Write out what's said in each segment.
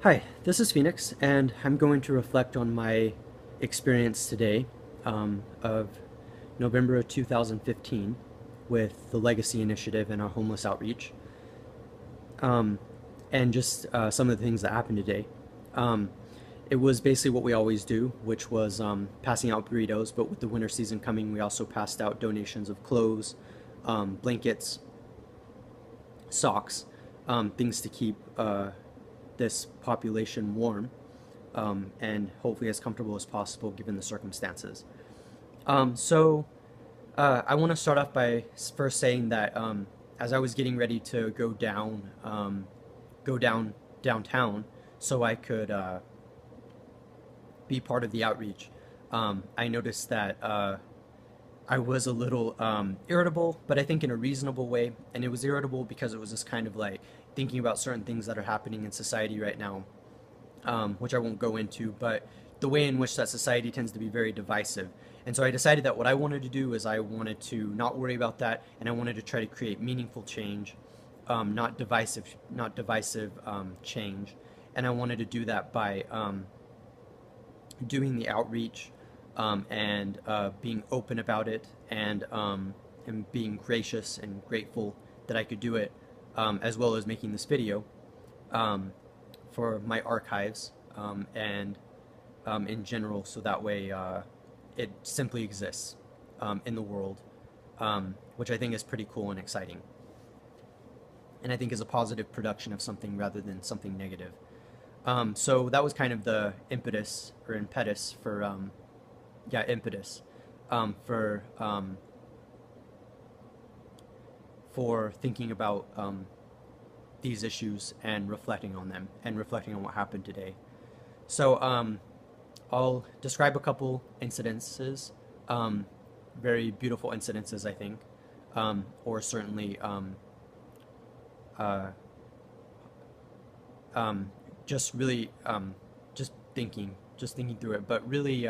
Hi, this is Phoenix, and I'm going to reflect on my experience today of November of 2015 with the Legacy Initiative and our homeless outreach, um, and just some of the things that happened today. Um, it was basically what we always do, which was passing out burritos, but with the winter season coming, we also passed out donations of clothes, blankets, socks, things to keep this population warm and hopefully as comfortable as possible given the circumstances. I want to start off by first saying that as I was getting ready to go down downtown, so I could be part of the outreach, I noticed that I was a little irritable, but I think in a reasonable way. And it was irritable because it was just kind of like thinking about certain things that are happening in society right now, which I won't go into, but the way in which that society tends to be very divisive. And so I decided that what I wanted to do is I wanted to not worry about that, and I wanted to try to create meaningful change, not divisive change. And I wanted to do that by doing the outreach and being open about it and being gracious and grateful that I could do it, as well as making this video um, for my archives and in general, so that way it simply exists in the world, which I think is pretty cool and exciting. And I think is a positive production of something rather than something negative. So that was kind of the impetus or impetus for, yeah, impetus for thinking about these issues and reflecting on them and reflecting on what happened today. So I'll describe a couple incidences, um, very beautiful incidences, I think, or certainly uh, um, just really just thinking through it, but really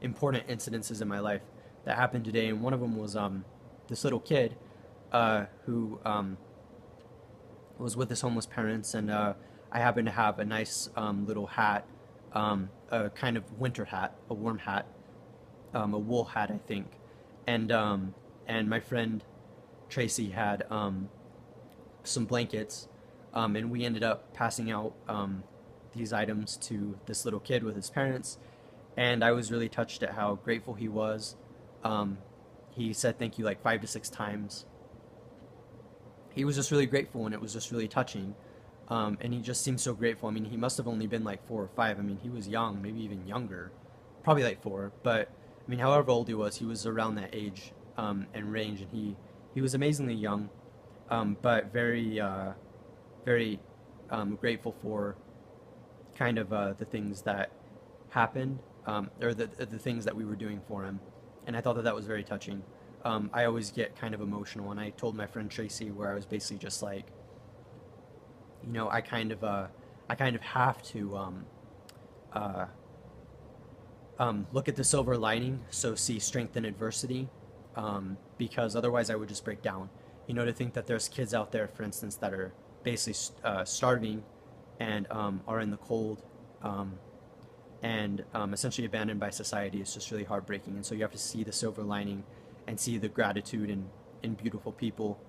important incidences in my life that happened today. And one of them was this little kid who was with his homeless parents, and I happened to have a nice little hat, a kind of winter hat, a warm hat, a wool hat, I think, and my friend Tracy had some blankets, and we ended up passing out these items to this little kid with his parents, and I was really touched at how grateful he was. Um, he said thank you like 5 to 6 times. He was just really grateful, and it was just really touching. And he just seemed so grateful. I mean, he must have only been like 4 or 5. I mean, he was young, maybe even younger, probably like 4. But I mean, however old he was around that age and range, and he was amazingly young, but very grateful for kind of the things that happened, or the things that we were doing for him. And I thought that that was very touching. I always get kind of emotional, and I told my friend Tracy where I was basically just like, I kind of have to uh, look at the silver lining, so see strength in adversity, because otherwise I would just break down. To think that there's kids out there, for instance, that are basically starving and are in the cold, um, and essentially abandoned by society is just really heartbreaking. And so you have to see the silver lining and see the gratitude in beautiful people,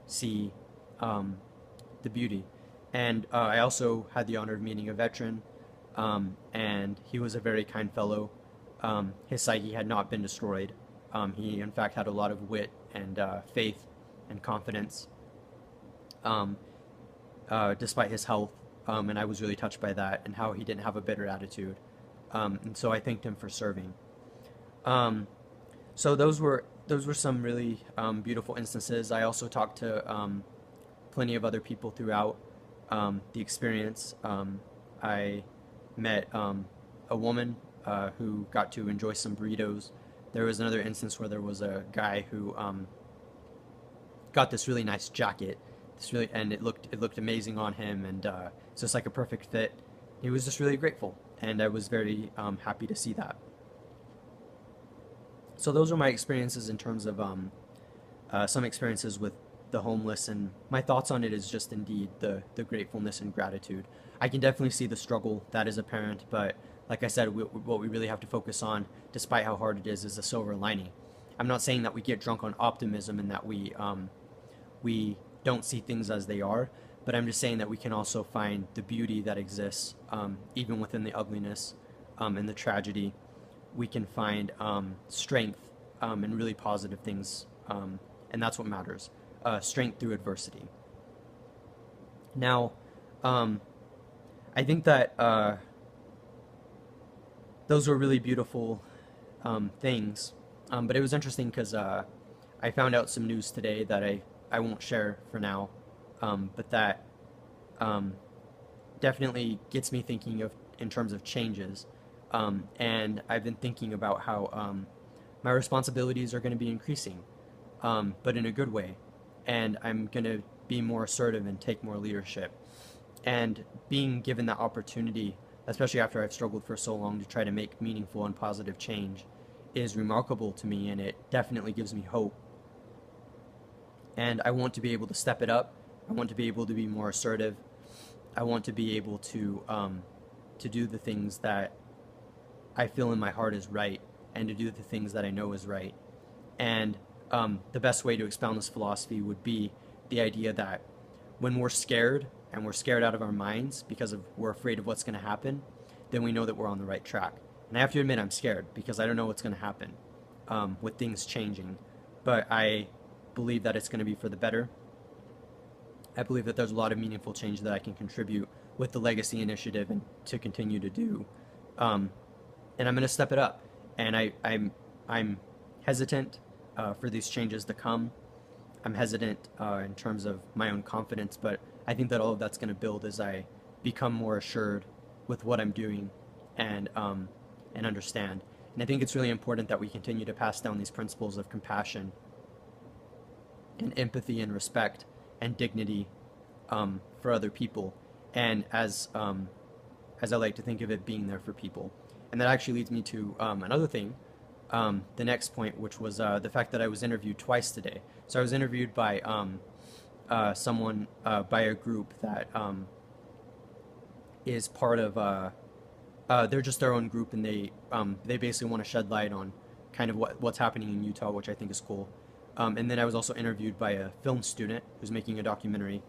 see um, the beauty. And I also had the honor of meeting a veteran, and he was a very kind fellow. His psyche had not been destroyed. He, in fact, had a lot of wit and faith and confidence, um, despite his health. And I was really touched by that and how he didn't have a bitter attitude. And so I thanked him for serving. Um, so those were some really beautiful instances. I also talked to plenty of other people throughout the experience. I met a woman who got to enjoy some burritos. There was another instance where there was a guy who got this really nice jacket, and it looked amazing on him, and it's just like a perfect fit. He was just really grateful, and I was very happy to see that. So those are my experiences in terms of some experiences with the homeless, and my thoughts on it is just indeed the gratefulness and gratitude. I can definitely see the struggle that is apparent, but like I said, what we really have to focus on, despite how hard it is the silver lining. I'm not saying that we get drunk on optimism and that we don't see things as they are, but I'm just saying that we can also find the beauty that exists, even within the ugliness and the tragedy. We can find strength and really positive things, and that's what matters. Strength through adversity. Now, I think that those were really beautiful things, but it was interesting because I found out some news today that I won't share for now, but that definitely gets me thinking of in terms of changes. And I've been thinking about how my responsibilities are going to be increasing, but in a good way. And I'm going to be more assertive and take more leadership. And being given that opportunity, especially after I've struggled for so long to try to make meaningful and positive change, is remarkable to me, and it definitely gives me hope. And I want to be able to step it up. I want to be able to be more assertive. I want to be able to do the things that I feel in my heart is right, and to do the things that I know is right. And the best way to expound this philosophy would be the idea that when we're scared, and we're scared out of our minds because we're afraid of what's going to happen, then we know that we're on the right track. And I have to admit I'm scared because I don't know what's going to happen with things changing. But I believe that it's going to be for the better. I believe that there's a lot of meaningful change that I can contribute with the Legacy Initiative and to continue to do. And I'm going to step it up. And I'm hesitant for these changes to come. I'm hesitant in terms of my own confidence, but I think that all of that's going to build as I become more assured with what I'm doing and understand. And I think it's really important that we continue to pass down these principles of compassion and empathy and respect and dignity for other people. And as I like to think of it, being there for people. And that actually leads me to another thing, the next point, which was the fact that I was interviewed twice today. So I was interviewed by someone, by a group that is part of, they're just their own group, and they basically want to shed light on kind of what's happening in Utah, which I think is cool. And then I was also interviewed by a film student who's making a documentary.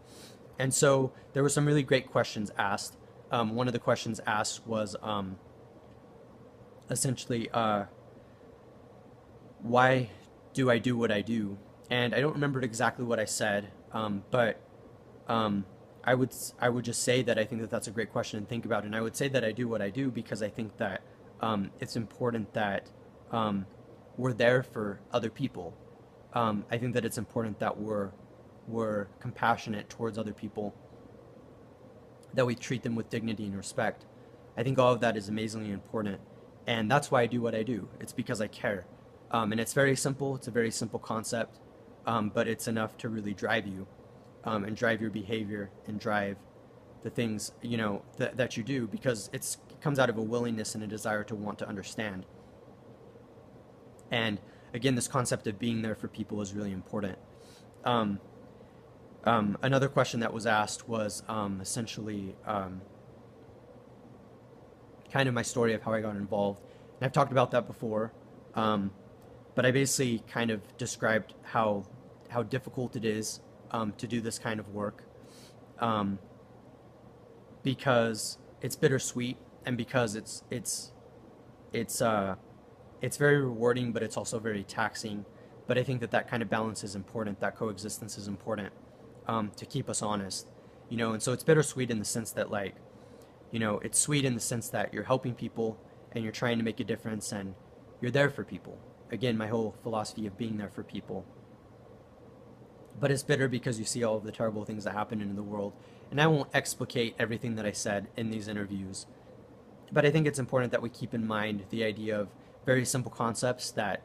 And so there were some really great questions asked. One of the questions asked was essentially, why do I do what I do? And I don't remember exactly what I said, but I would just say that I think that that's a great question to think about. And I would say that I do what I do because I think that it's important that we're there for other people. I think that it's important that we're compassionate towards other people, that we treat them with dignity and respect. I think all of that is amazingly important, and that's why I do what I do. It's because I care, and it's very simple. It's a very simple concept, but it's enough to really drive you, and drive your behavior and drive the things that you do, because it comes out of a willingness and a desire to want to understand. And again, this concept of being there for people is really important. Another question that was asked was essentially kind of my story of how I got involved. And I've talked about that before, but I basically kind of described how difficult it is to do this kind of work, because it's bittersweet, and because it's very rewarding, but it's also very taxing. But I think that kind of balance is important. That coexistence is important to keep us honest, And so it's bittersweet in the sense that, it's sweet in the sense that you're helping people and you're trying to make a difference and you're there for people. Again, my whole philosophy of being there for people. But it's bitter because you see all of the terrible things that happen in the world. And I won't explicate everything that I said in these interviews, but I think it's important that we keep in mind the idea of very simple concepts that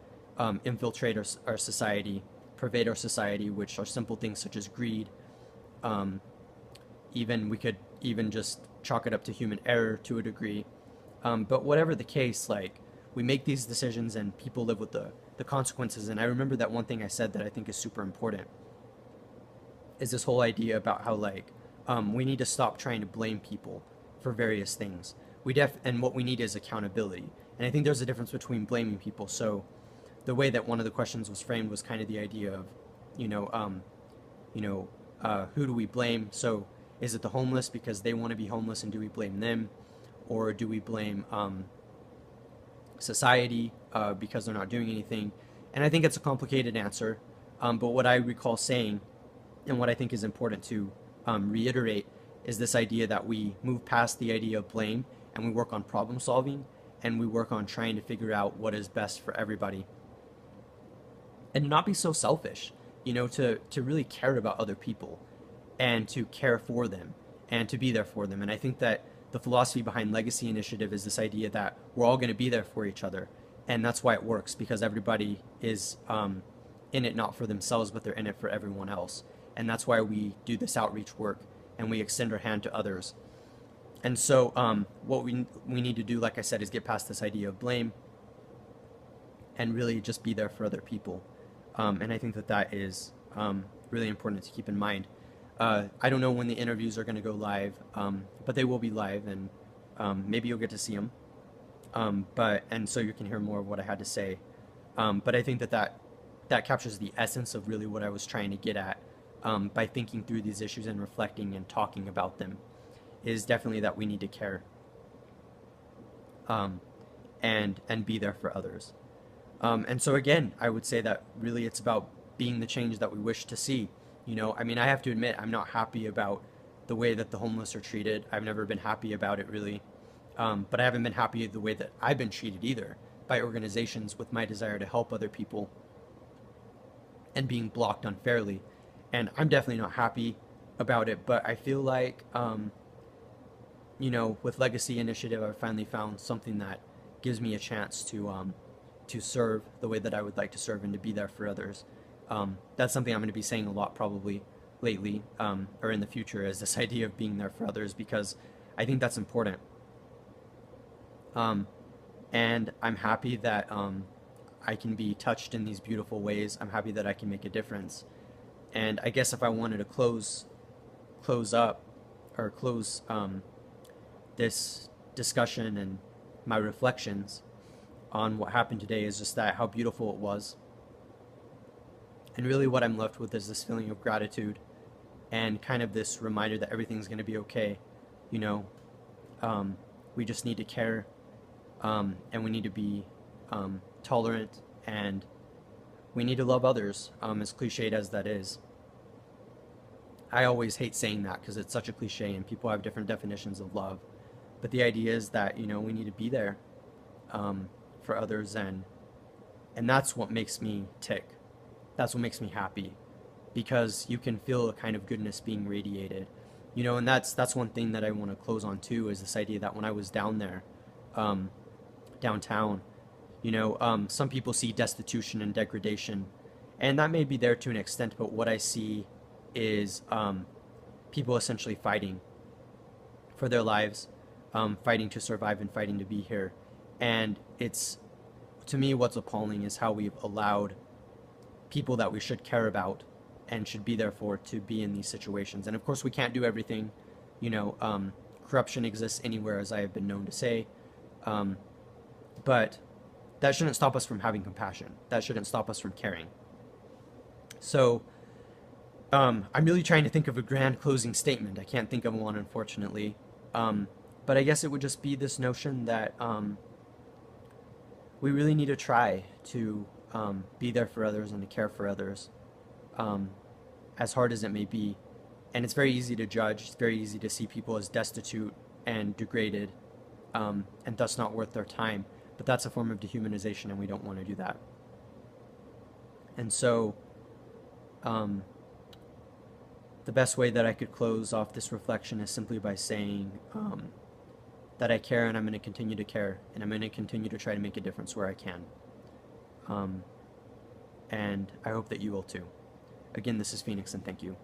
infiltrate our society, pervade our society, which are simple things such as greed. We could even just chalk it up to human error to a degree. But whatever the case, we make these decisions and people live with the consequences. And I remember that one thing I said that I think is super important. is this whole idea about how like we need to stop trying to blame people for various things. And what we need is accountability. And I think there's a difference between blaming people. So the way that one of the questions was framed was kind of the idea of, you know, um, who do we blame? So is it the homeless because they want to be homeless, and do we blame them, or do we blame society because they're not doing anything? And I think it's a complicated answer. But what I recall saying, and what I think is important to reiterate, is this idea that we move past the idea of blame and we work on problem solving, and we work on trying to figure out what is best for everybody, and not be so selfish, to really care about other people and to care for them and to be there for them. And I think that the philosophy behind Legacy Initiative is this idea that we're all going to be there for each other. And that's why it works, because everybody is in it not for themselves, but they're in it for everyone else. And that's why we do this outreach work and we extend our hand to others. And so what we need to do, like I said, is get past this idea of blame and really just be there for other people. And I think that that is really important to keep in mind. I don't know when the interviews are going to go live, but they will be live, and maybe you'll get to see them. And so you can hear more of what I had to say. But I think that captures the essence of really what I was trying to get at by thinking through these issues and reflecting and talking about them, is definitely that we need to care and be there for others. And so again, I would say that really it's about being the change that we wish to see. I mean, I have to admit, I'm not happy about the way that the homeless are treated. I've never been happy about it, really. But I haven't been happy the way that I've been treated either by organizations with my desire to help other people and being blocked unfairly. And I'm definitely not happy about it, but I feel like, with Legacy Initiative, I've finally found something that gives me a chance to serve the way that I would like to serve and to be there for others. That's something I'm going to be saying a lot probably lately, or in the future, is this idea of being there for others, because I think that's important. And I'm happy that I can be touched in these beautiful ways. I'm happy that I can make a difference. And I guess if I wanted to close this discussion and my reflections on what happened today, is just that how beautiful it was. And really what I'm left with is this feeling of gratitude and kind of this reminder that everything's going to be okay. We just need to care, and we need to be tolerant, and we need to love others, as cliched as that is. I always hate saying that because it's such a cliche and people have different definitions of love. But the idea is that, we need to be there for others, and that's what makes me tick. That's what makes me happy, because you can feel a kind of goodness being radiated. And that's one thing that I want to close on too, is this idea that when I was down there, downtown, some people see destitution and degradation, and that may be there to an extent, but what I see is people essentially fighting for their lives, fighting to survive and fighting to be here. And it's, to me, what's appalling is how we've allowed people that we should care about and should be there for to be in these situations. And of course, we can't do everything. Corruption exists anywhere, as I have been known to say. But that shouldn't stop us from having compassion. That shouldn't stop us from caring. So I'm really trying to think of a grand closing statement. I can't think of one, unfortunately. But I guess it would just be this notion that we really need to try to be there for others and to care for others, as hard as it may be. And it's very easy to judge. It's very easy to see people as destitute and degraded, and thus not worth their time. But that's a form of dehumanization, and we don't want to do that. And so the best way that I could close off this reflection is simply by saying that I care, and I'm going to continue to care, and I'm going to continue to try to make a difference where I can. And I hope that you will too. Again, this is Phoenix, and thank you.